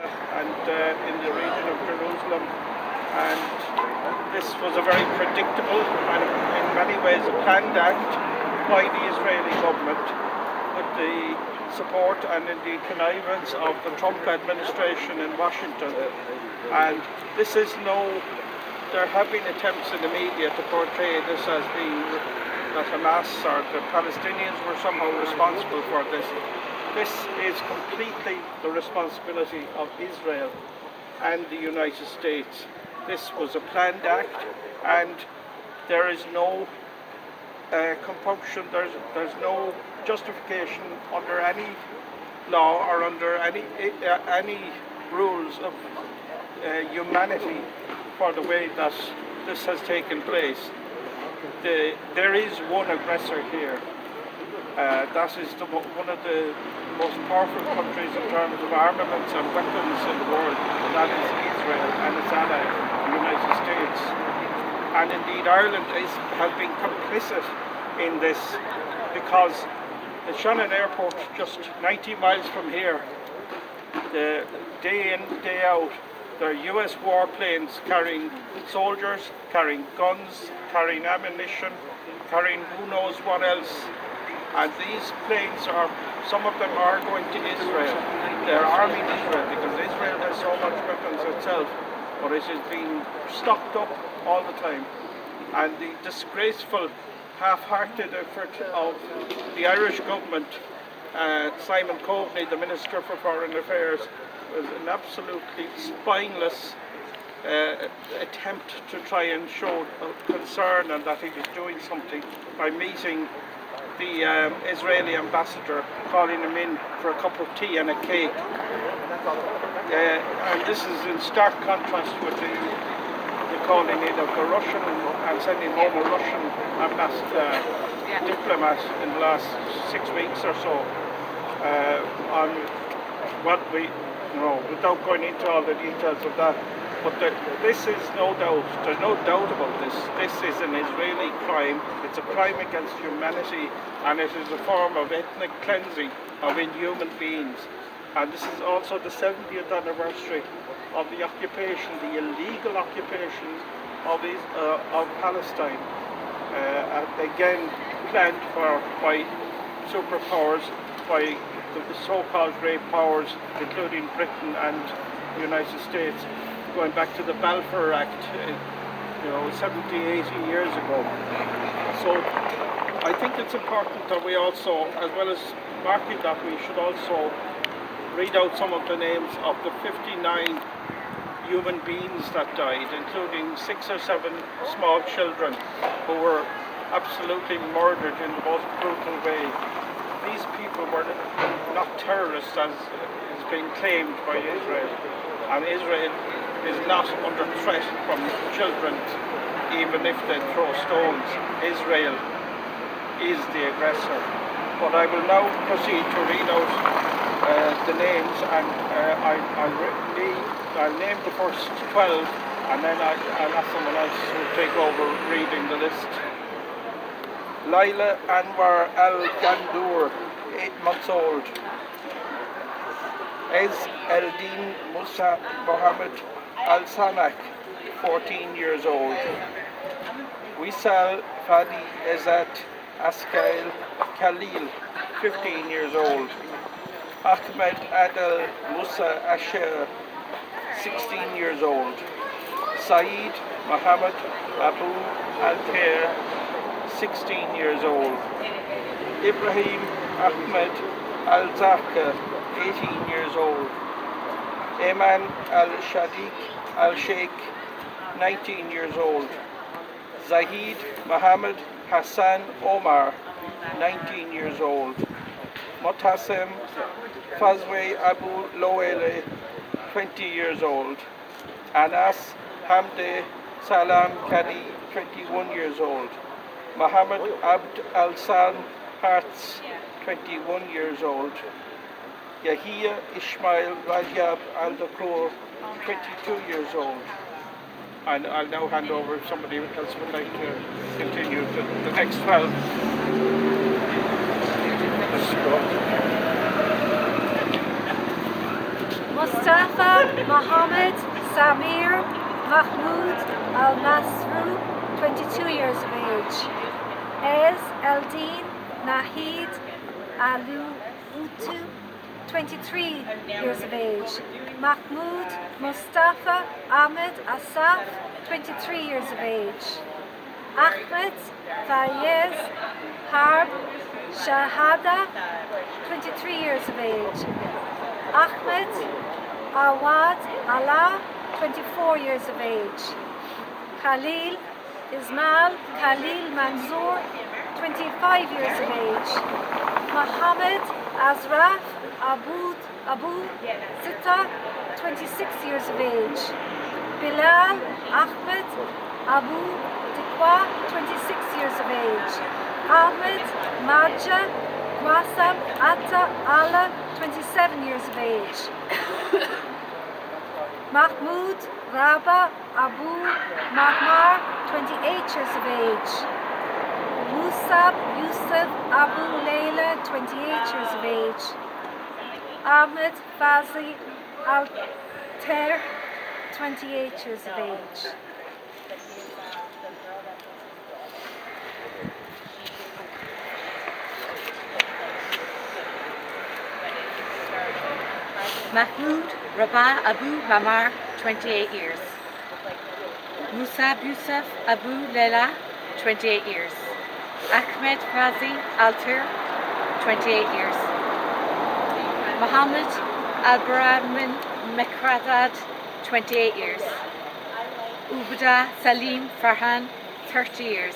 and in the region of Jerusalem, and this was a very predictable and in many ways a planned act by the Israeli government with the support and indeed connivance of the Trump administration in Washington. And this is there have been attempts in the media to portray this as being that Hamas or the Palestinians were somehow responsible for this. This is completely the responsibility of Israel and the United States. This was a planned act, and there is no compunction, there's no justification under any law or under any rules of humanity for the way that this has taken place. There is one aggressor here. That is one of the most powerful countries in terms of armaments and weapons in the world, and that is Israel and its ally, the United States. And indeed Ireland has been complicit in this, because the Shannon Airport, just 90 miles from here, the day in, day out, there are US warplanes carrying soldiers, carrying guns, carrying ammunition, carrying who knows what else. And these planes some of them are going to Israel. They're arming Israel because Israel has so much weapons itself, but it is being stocked up all the time. And the disgraceful, half-hearted effort of the Irish government, Simon Cobh, the Minister for Foreign Affairs, was an absolutely spineless attempt to try and show concern and that he was doing something by meeting the Israeli ambassador, calling him in for a cup of tea and a cake. And this is in stark contrast with the calling in of the Russian and sending home a Russian diplomat in the last 6 weeks or so on what without going into all the details of that. But this is there's no doubt about this. This is an Israeli crime. It's a crime against humanity, and it is a form of ethnic cleansing of inhuman beings. And this is also the 70th anniversary of the occupation, the illegal occupation of Palestine. Again, planned for by superpowers, by the so-called great powers, including Britain and the United States, going back to the Balfour Act, 70, 80 years ago. So I think it's important that we also, as well as marking that, we should also read out some of the names of the 59 human beings that died, including 6 or 7 small children who were absolutely murdered in the most brutal way. These people were not terrorists as is being claimed by Israel, and Israel is not under threat from children even if they throw stones. Israel is the aggressor. But I will now proceed to read out the names, and I'll name the first 12, and then I'll ask someone else to take over reading the list. Laila Anwar Al-Gandour, 8 months old. Ez Eldin Musa Mohammed Al-Sanak, 14 years old. Wisal Fadi Ezat Askail Khalil, 15 years old. Ahmed Adel Musa Asher, 16 years old. Saeed Mohammed Abu Al-Khair, 16 years old. Ibrahim Ahmed Al-Zaka, 18 years old. Ayman Al-Shadiq Al-Sheikh, 19 years old. Zahid Mohammed Hassan Omar, 19 years old. Mutasem Fazwe Abu Loele, 20 years old. Anas Hamde Salam Kadi, 21 years old. Muhammad Abd Al-San Hartz, 21 years old. Yahya Ismail Rajab Al-Dakur, 22 years old. And I'll now hand over if somebody else would like to continue to the next 12. Let's go. Mustafa Mohammed Samir Mahmoud Al-Nasru, 22 years of age. Ez Eldin Nahid Alu-Utu, 23 years of age. Mahmoud Mustafa Ahmed Asaf, 23 years of age. Ahmed Fayez Harb Shahada, 23 years of age. Ahmed Awad Allah, 24 years of age. Khalil Ismail Khalil Manzoor, 25 years of age. Mohammed Azraf Abu Sita, 26 years of age. Bilal Ahmed Abu Dikwa, 26 years of age. Ahmed Marja Quasam Atta Allah, 27 years of age. Mahmoud Raba Abu Mahmar, 28 years of age. Musab Yusuf Abu Layla, 28 years of age. Ahmed Fazi Al-Ter, 28 years of age. Mahmoud Rabah Abu Hamar, 28 years. Musab Yusuf Abu Lela, 28 years. Ahmed Fazi Alter, 28 years. Mohammed Al-Brahman Mekradad, 28 years. Ubda Salim Farhan, 30 years.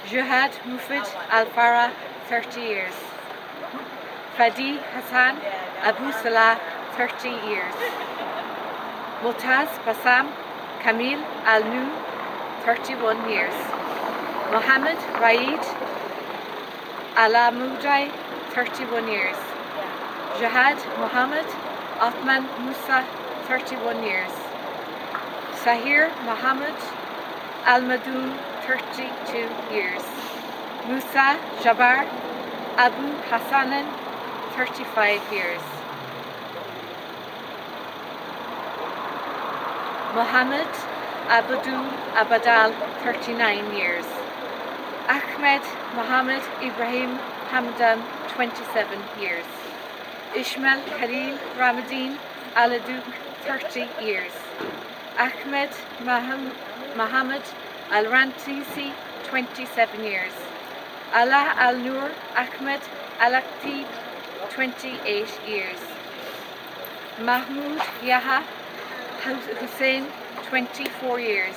Jihad Mufid Al-Farah, 30 years. Fadi Hassan Abu Salah, 30 years. Mutaz Bassam Kamil Al-Nu, 31 years. Mohammed Raid Alamudai, 31 years. Jihad Muhammad Othman Musa, 31 years. Sahir Muhammad Al-Madoun, 32 years. Musa Jabbar Abu Hassanan, 35 years. Mohammed Abdul Abadal, 39 years. Ahmed Mohammed Ibrahim Hamdan, 27 years. Ishmael Khalil Ramadan Aladuk, 30 years. Ahmed Mohammed Al-Rantisi, 27 years. Allah Al-Nur Ahmed Al-Aktib, 28 years. Mahmoud Yaha Hussein, 24 years.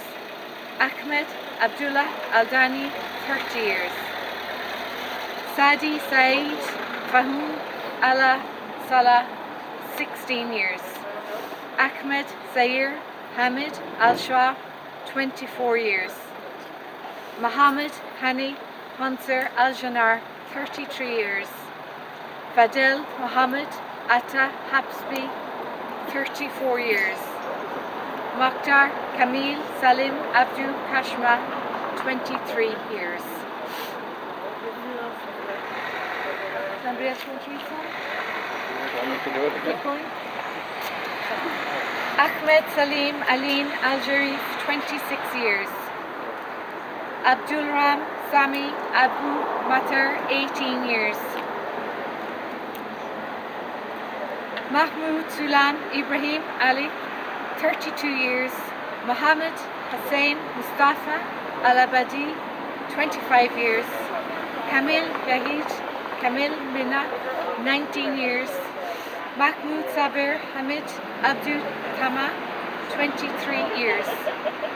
Ahmed Abdullah Al-Dani, 30 years. Sadi Saeed Fahum Allah Salah, 16 years. Ahmed Zair Hamid Al-Shah, 24 years. Mohammed Hani Mansur Al-Janar, 33 years. Fadel Mohammed Atta Habsbi, 34 years. Mokhtar Kamil Salim Abdul Kashma, 23 years. Somebody else want to read some? Keep going. Ahmed Salim Aline Al-Jarif, 26 years. Abdul Ram Sami Abu Matar, 18 years. Mahmoud Sulam Ibrahim Ali, 32 years. Mohammed Hussein Mustafa Al-Abadi, 25 years. Kamil Yahid Kamil Mina, 19 years. Mahmoud Sabir Hamid Abdul Kama, 23 years.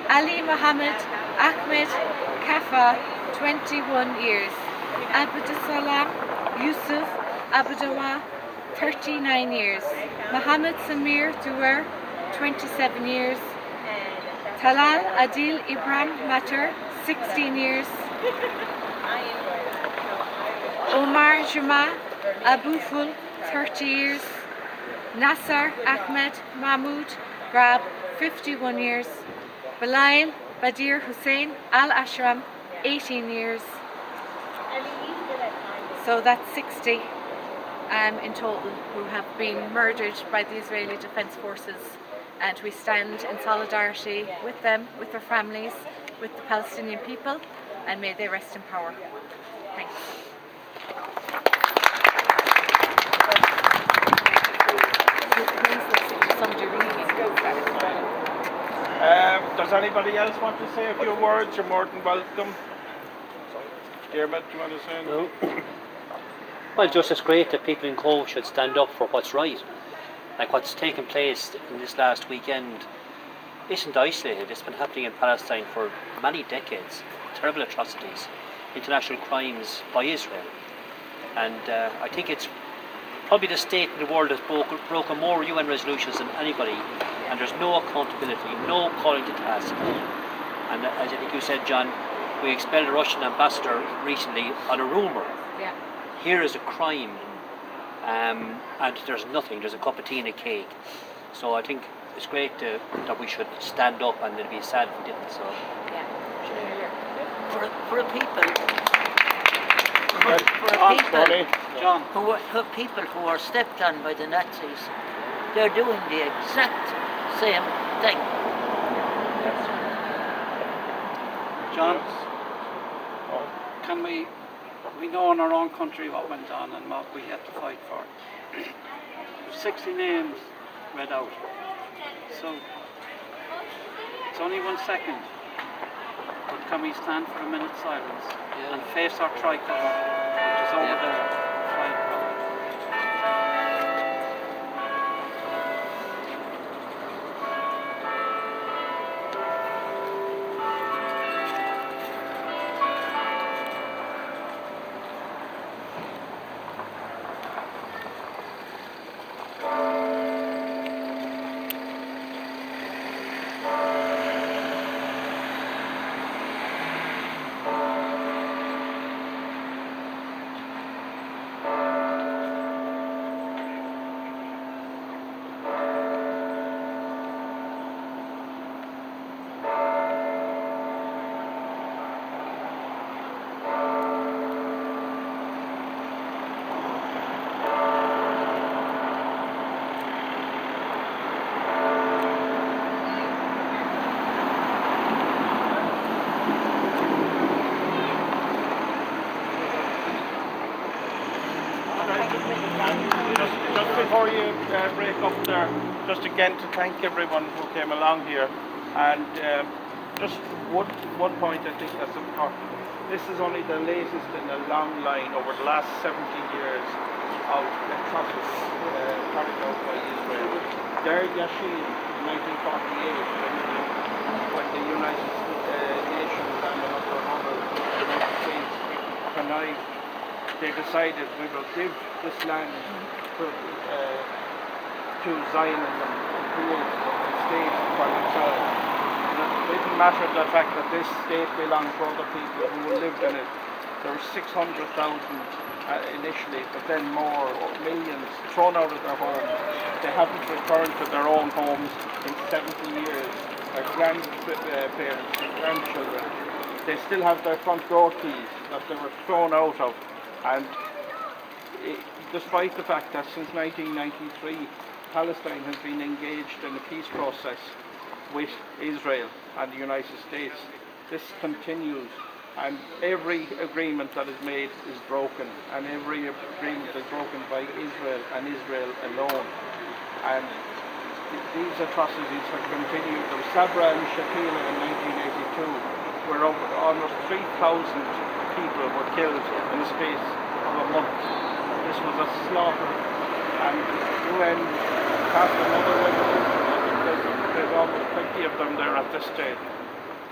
Ali Mohammed Ahmed Kafa, 21 years. Abdusalam Yusuf Abdawa, 39 years. Mohammed Samir Duer, 27 years. Talal Adil Ibrahim Matar, 16 years. Omar Juma Abu Ful, 30 years. Nasser Ahmed Mahmoud Grab, 51 years. Balail Badir Hussein Al-Ashram, 18 years. So that's 60. in total who have been murdered by the Israeli Defence Forces, and we stand in solidarity with them, with their families, with the Palestinian people, and may they rest in power. Thanks. Does anybody else want to say a few words? You're more than welcome. Diarmaid, do you want to say anything? No. Well, just it's great that people in Cobh should stand up for what's right. Like what's taken place in this last weekend isn't isolated. It's been happening in Palestine for many decades. Terrible atrocities, international crimes by Israel. And I think it's probably the state in the world that's broken more UN resolutions than anybody, and there's no accountability, no calling to task. And as I think you said, John, we expelled a Russian ambassador recently on a rumour. Yeah. Here is a crime, and there's nothing, there's a cup of tea and a cake. So I think it's great that we should stand up, and it'd be sad if we didn't. So Yeah. For people, John. for people who are stepped on by the Nazis, they're doing the exact same thing. John, can we know in our own country what went on and what we had to fight for? There's 60 names read out, so it's only 1 second. But can we stand for a minute's silence and face our tricolour, which is over there, flying above? Just before you break up there, just again to thank everyone who came along here, and just one point I think that's important. This is only the latest in a long line over the last 70 years of atrocities carried out by Israel. There, Yashin, 1948, when the United Nations and another United States connived, they decided we will give this land to Zionism and create a state for themselves. It didn't matter the fact that this state belonged to other people who lived in it. There were 600,000 initially, but then more, millions thrown out of their homes. They haven't returned to their own homes in 70 years. Their grandparents and grandchildren, they still have their front door keys that they were thrown out of. And despite the fact that since 1993 Palestine has been engaged in a peace process with Israel and the United States, this continues, and every agreement that is made is broken, and every agreement is broken by Israel and Israel alone. And these atrocities have continued. There was Sabra and Shatila in 1982, where over almost 3,000 people were killed in the space of a month. This was a slaughter, and the UN passed another resolution. I think there's almost 20 of them there at this stage.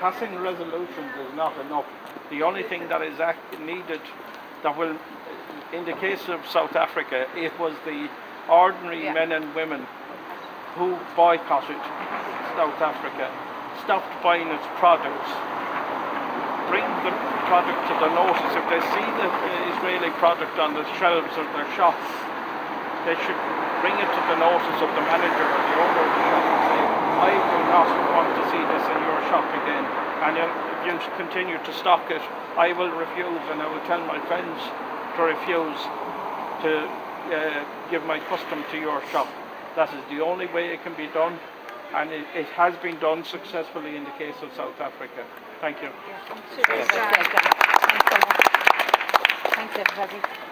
Passing resolutions is not enough. The only thing that is needed, that will, in the case of South Africa, it was the ordinary men and women who boycotted South Africa, stopped buying its products, bring the product to the notice. If they see the Israeli product on the shelves of their shops, they should bring it to the notice of the manager or the owner of the shop and say, I do not want to see this in your shop again, and if you continue to stock it, I will refuse, and I will tell my friends to refuse to give my custom to your shop. That is the only way it can be done, and it has been done successfully in the case of South Africa. Thank you. Thanks, everybody.